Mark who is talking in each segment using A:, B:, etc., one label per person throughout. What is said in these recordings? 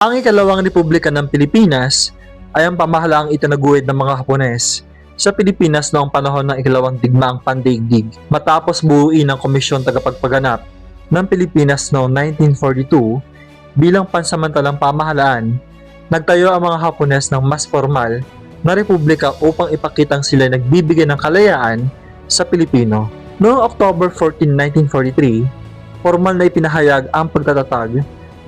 A: Ang ikalawang republika ng Pilipinas ay ang pamahalaang itinaguhit ng mga Hapones sa Pilipinas noong panahon ng ikalawang digmaang pandaigdig matapos buuin ang Komisyon Tagapagpaganap ng Pilipinas noong 1942 bilang pansamantalang pamahalaan. Nagtayo ang mga Hapones ng mas formal na republika upang ipakitang sila nagbibigay ng kalayaan sa Pilipino. Noong October 14, 1943, formal na ipinahayag ang pagtatatag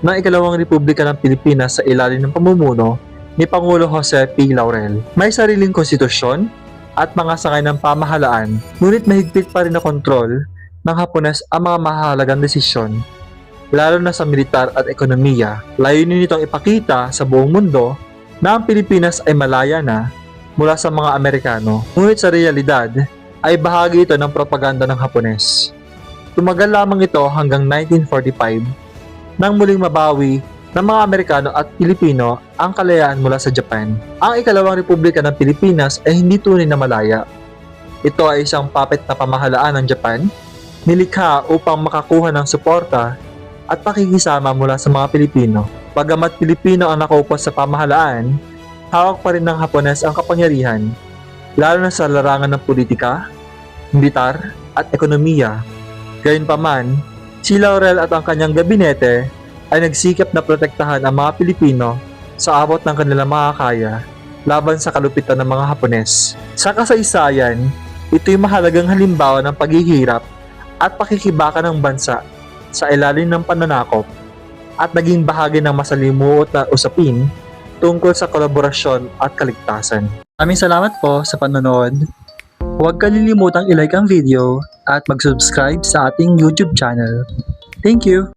A: ng ikalawang republika ng Pilipinas sa ilalim ng pamumuno ni Pangulo Jose P. Laurel. May sariling konstitusyon at mga sangay ng pamahalaan, ngunit mahigpit pa rin na kontrol ng Hapones ang mga mahalagang desisyon, lalo na sa militar at ekonomiya. Layunin nitong ipakita sa buong mundo na ang Pilipinas ay malaya na mula sa mga Amerikano, ngunit sa realidad ay bahagi ito ng propaganda ng Hapones. Tumagal lamang ito hanggang 1945 nang muling mabawi ng mga Amerikano at Pilipino ang kalayaan mula sa Japan. Ang ikalawang republika ng Pilipinas ay hindi tunay na malaya. Ito ay isang puppet na pamahalaan ng Japan, nilikha upang makakuha ng suporta at pakikisama mula sa mga Pilipino. Bagamat Pilipino ang nakaupo sa pamahalaan, hawak pa rin ng Hapones ang kapangyarihan, lalo na sa larangan ng politika, militar at ekonomiya. Gayunpaman, si Laurel at ang kanyang gabinete ay nagsikap na protektahan ang mga Pilipino sa abot ng kanilang makakaya laban sa kalupitan ng mga Hapones. Sa kasaysayan, ito'y mahalagang halimbawa ng paghihirap at pakikibaka ng bansa sa ilalim ng pananakop at naging bahagi ng masalimuot na usapin tungkol sa kolaborasyon at kaligtasan. Maraming salamat po sa panonood. Huwag kalilimutang i-like ang video at mag-subscribe sa ating YouTube channel. Thank you!